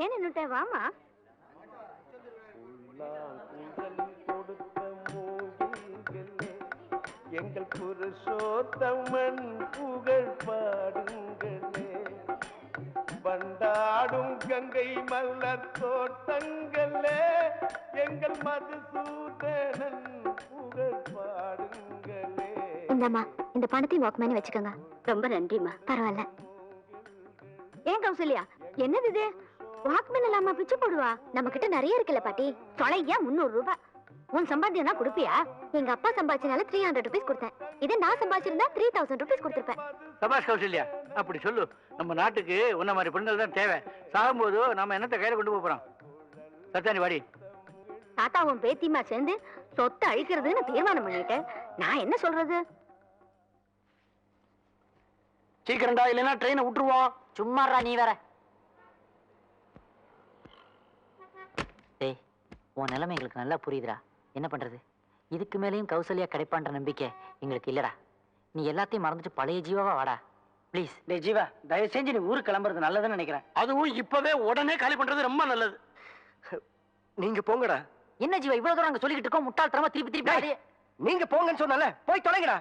ஏன் நின்னுட்டே வாமா. எங்கள் புருஷோத்தமன் புகழ் பாடுங்களே, பண்டாடும் கங்கை மலர் தோட்டங்களே, எங்கள் மதுசூதனன் புகழ் பாடுங்களே. இந்தம்மா, இந்த பணத்தையும் வாக்மேனி வச்சுக்கோங்க. ரொம்ப நன்றிம்மா. பரவாயில்ல. ஏன் கௌசல்யா, என்னது இது? வாக்மேன் இல்லாம பிச்சை போடுவா? நம்ம கிட்ட நிறைய இருக்குல்ல பாட்டி. சொலையா 300 ரூபாய். உன் சம்பாத்தியம் தான் கொடுப்பியா? எங்க அப்பா சம்பாதிச்சனால 300 rupees கொடுத்தேன். இதே நான் சம்பாதிச்சிருந்தா 3000 rupees கொடுத்திருப்பேன். சபாஷ் கௌசல்யா, அப்படி சொல்லு. நம்ம நாட்டுக்கு உன்ன மாதிரி பெண்கள் தான் தேவை. சாகும்போது நம்ம என்னத்தை கையில கொண்டு போறோம்? சத்தானி வாடி. தாத்தாவும் பேத்திமா சேர்ந்து சொத்தை அழிக்கிறதுன்னு தீர்மானம் பண்ணிட்டேன். நான் என்ன சொல்றது? சீக்கிரம்டா, இல்லைன்னா ட்ரெயினை விட்டுருவோம். சும்மாறா நீ வேற. டேய், உன் நிலைமை எங்களுக்கு நல்லா புரியுதுடா. என்ன பண்றது? இதுக்கு மேலேயும் கௌசல்யா கிடைப்பான்ற நம்பிக்கை எங்களுக்கு இல்லடா. நீ எல்லாத்தையும் மறந்துட்டு பழைய ஜீவாவா வாடா ப்ளீஸ். டேய் ஜீவா, தயவு செஞ்சு நீ ஊருக்கு கிளம்புறது நல்லதுன்னு நினைக்கிறேன். அதுவும் இப்பவே உடனே காலி பண்றது ரொம்ப நல்லது. நீங்க போங்கடா. என்ன ஜீவா இவ்வளவு தூரம் அங்க சொல்லிக்கிட்டு இருக்கோம்? முட்டாள்தனமா திருப்பி திருப்பி. நீங்க போங்கன்னு சொன்னால போய் தொலைங்கடா.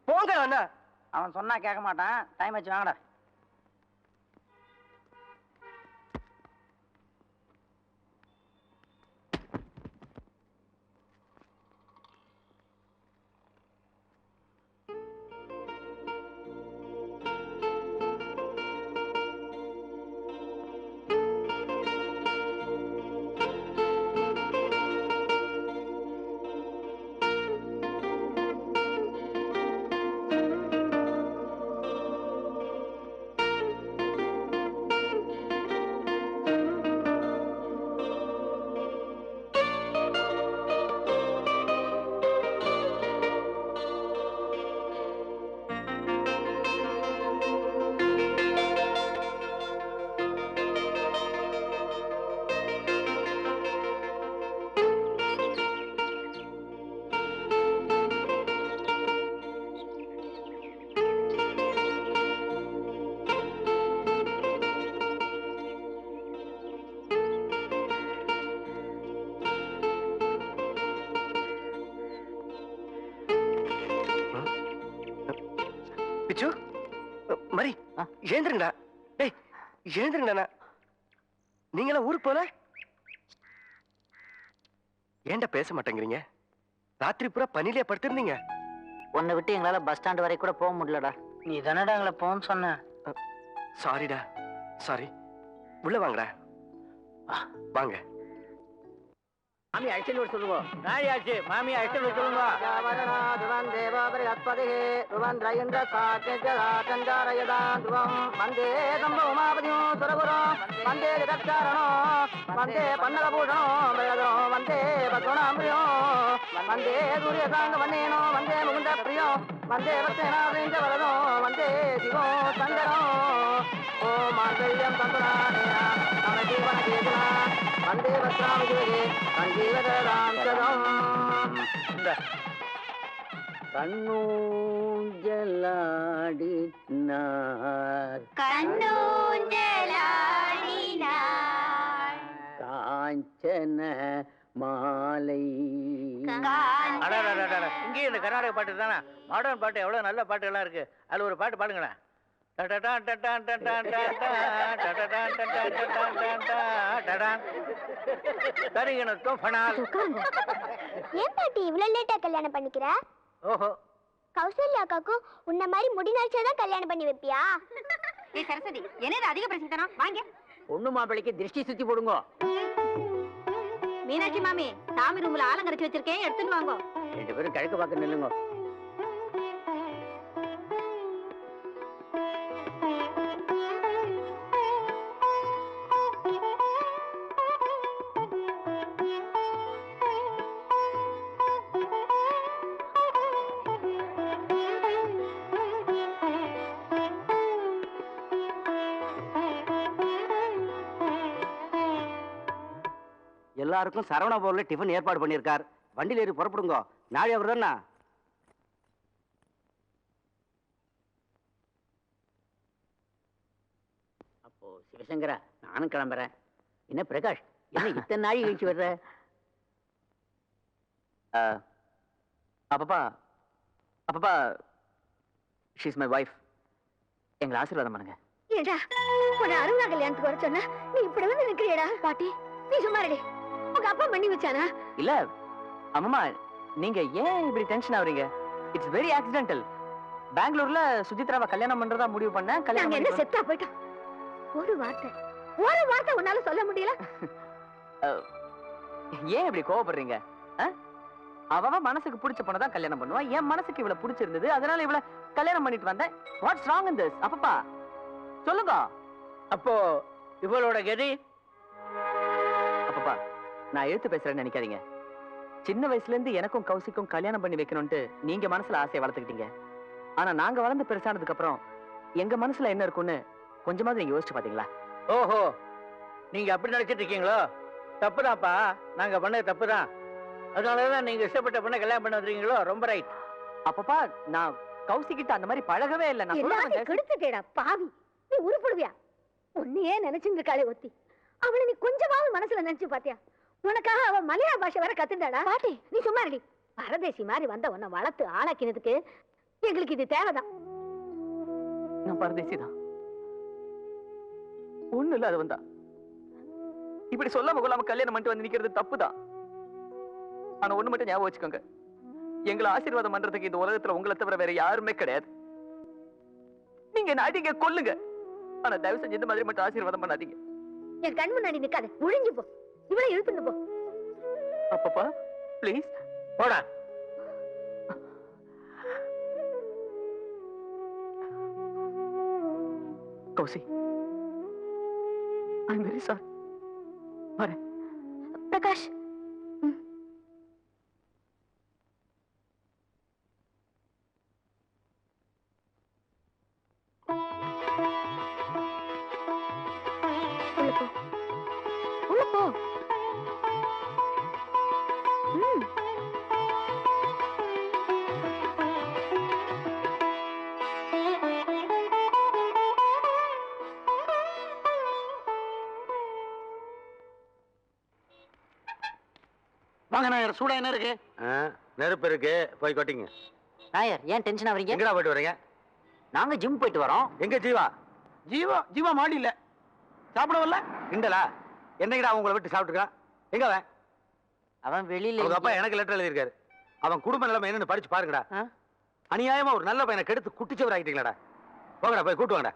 போங்க அண்ணா. அவன் சொன்னா கேட்க மாட்டான். டைம் ஆச்சு, வாங்கடா. மரி எழுந்துருங்கடா. டேய் எழுந்துருங்கடா. நீங்களாம் ஊருக்கு போல ஏன்டா பேச மாட்டேங்கிறீங்க? ராத்திரி பூரா பனிலே படுத்திருந்தீங்க. உன்னை விட்டு எங்களால பஸ் ஸ்டாண்ட் வரை கூட போக முடியலடா. நீ தானடா எங்களை போன்னு சொன்ன. சாரிடா, சாரி. உள்ள வாங்கடா. வாங்க. மாமி அழைச்சிட்டு வர சொல்லுங்க. நாயாச்சு மாமி அழைச்சிட்டு வர சொல்லுங்க. வந்தே பன்னகபூஷணம் வந்தே பத்மநாபியம் வந்தே சூரியசாங்க வந்தேனோ வந்தே முகுந்த பிரியம் வந்தே வத்தேனாவிஞ்ச வரதம் வந்தே சிவோ சங்கரம் ஓ மாங்கல்யம் தந்துனானேனா நம ஜீவன கேதுனா வந்தே வத்ராமிஜிவகே சஞ்சீவதராம் சதம். கண்ணூஞ்சலாடினார் காஞ்சன மாலை. இங்கே இந்த கர்நாடக பாட்டு தானே மாடர்ன் பாட்டு. எவ்வளவு நல்ல பாட்டு எல்லாம் இருக்கு. அதுல ஒரு பாட்டு பாடுங்களேன். ஏன் பாட்டி இவ்வளவு லேட்டா கல்யாணம் பண்ணிக்கிற? ஓஹோ, கௌசல்யா அக்காக்கும் உன்ன மாதிரி முடி நரைச்சாதான் கல்யாணம் பண்ணி வைப்பியா? ஏய் சரஸ்வதி, என்னது அதிக பிரச்சனை? வாங்க. பொண்ணு மாப்பிளைக்கு திருஷ்டி சுத்தி போடுங்க. மீனாட்சி மாமி, சாமி ரூம்ல ஆலங்கரைச்சு வச்சிருக்கேன், எடுத்துன்னு வாங்க. 2 பேரும் கிழக்கு பார்க்க நில்லுங்க. எல்லாருக்கும் சரவண பவன்ல டிஃபன் ஏற்பாடு பண்ணியிருக்கார். வண்டியில் ஏறி புறப்படுங்க. நாளை அவர் தானே. அப்போ சிவசங்கரா, நானும் கிளம்புறேன். என்ன பிரகாஷ், என்ன இத்தனை நாள் கழிச்சு வர்ற? அப்பப்பா அப்பப்பா ஷீஸ் மை வைஃப். எங்களை ஆசீர்வாதம் பண்ணுங்க. ஏடா உன்னை அருணா கல்யாணத்துக்கு வர சொன்னா நீ இப்படி வந்து நிக்கிறியடா? பாட்டி நீ சும்மா இருடி. உங்க அப்பா பண்ணி வச்சானா? இல்ல அம்மா, நீங்க ஏன் இப்படி டென்ஷன் ஆவறீங்க? It's very accidental. பெங்களூர்ல சுஜித்ராவை கல்யாணம் பண்றதா முடிவு பண்ண. நாங்க என்ன செத்தா போயிட்டோம்? ஒரு வார்த்தை உன்னால சொல்ல முடியல? ஏன் இப்படி கோவப்படுறீங்க? அவ மனசுக்கு பிடிச்ச பொண்ணதான் கல்யாணம் பண்ணுவா. என் மனசுக்கு இவள பிடிச்சிருந்தது, அதனால இவள கல்யாணம் பண்ணிட்டு வந்தேன். What's wrong in this? அப்பப்பா சொல்லுங்க. அப்போ இவளோட கதி? அப்பப்பா நான் எழுத்து பேசுறேன்னு நினைக்காதீங்க. சின்ன வயசுல இருந்து எனக்கும் கௌசிக்கும் கல்யாணம் பண்ணி வைக்கணும்ட்டு நீங்க மனசுல ஆசையை வளர்த்துக்கிட்டீங்க. ஆனா நாங்க வளர்ந்து பெருசானதுக்கு அப்புறம் எங்க மனசுல என்ன இருக்குன்னு கொஞ்சமாவது நீங்க யோசிச்சு பாத்தீங்களா? ஓஹோ, நீங்க அப்படி நினைச்சிட்டு இருக்கீங்களோ? தப்புதான்ப்பா, நாங்க பண்ணது தப்புதான். அதனாலதான் நீங்க இஷ்டப்பட்ட பொண்ணை கல்யாணம் பண்ண வந்துருக்கீங்களோ? ரொம்ப ரைட். அப்பப்பா நான் கௌசி கிட்ட அந்த மாதிரி பழகவே இல்லை. நான் எல்லாத்தையும் கெடுத்துட்டேடா பாவி. நீ உருப்படுவியா? உன்னையே நினைச்சுட்டு இருக்காளே ஒத்தி. அவளை நீ கொஞ்சமாவது மனசுல நினைச்சு பாத்தியா? உனக்காக அவ மலையாள பாஷை வர கத்துண்டாடா. பாட்டி நீ சும்மா இருடி. பரதேசி மாதிரி வந்த உன்னை வளர்த்து ஆளாக்கினதுக்கு எங்களுக்கு இது தேவைதான். நான் பரதேசி தான், ஒண்ணு இல்ல. அது வந்தா இப்படி சொல்லாம கொள்ளாம கல்யாணம் பண்ணிட்டு வந்து நிக்கிறது தப்புதான். ஆனா ஒண்ணு மட்டும் ஞாபகம் வச்சுக்கோங்க, எங்களை ஆசீர்வாதம் பண்றதுக்கு இந்த உலகத்துல உங்களை தவிர வேற யாருமே கிடையாது. நீங்க என்ன அடிங்க கொல்லுங்க, ஆனா தயவு செஞ்சு இந்த மாதிரி மட்டும் ஆசீர்வாதம் பண்ணாதீங்க. என் கண் முன்னாடி நிக்காத, ஒழிஞ்சு போ. இவளை இழுத்துட்டு போ. அப்பப்பா ப்ளீஸ் போடா. கௌசி, ஐ அம் வெரி சாரி. வரேன். பிரகாஷ் உள்ள போ. வாங்க நாயர், சூடா என்ன இருக்கு? நெருப்பு இருக்கு, போய் கொட்டிங்க. நாயர் ஏன் டென்ஷன் ஆவறீங்க? எங்கடா போயிட்டு வரீங்க? நாங்க ஜிம் போயிட்டு வரோம். எங்க ஜீவா? ஜீவா மாடி இல்ல, சாப்பிட வரல. இண்டலா என்னைக்குடா உங்களை விட்டு சாப்பிட்டுருக்கான்? எங்க அவன்? அவன் வெளியில. அவங்க அப்பா எனக்கு லெட்டர் எழுதியிருக்காரு. அவன் குடும்ப நிலைமை என்னன்னு படிச்சு பாருங்கடா. அநியாயமா ஒரு நல்ல பையனை கெடுத்து குட்டிச்சவர் ஆகிட்டீங்களாடா. போங்கடா, போய் கூட்டு வாங்கடா.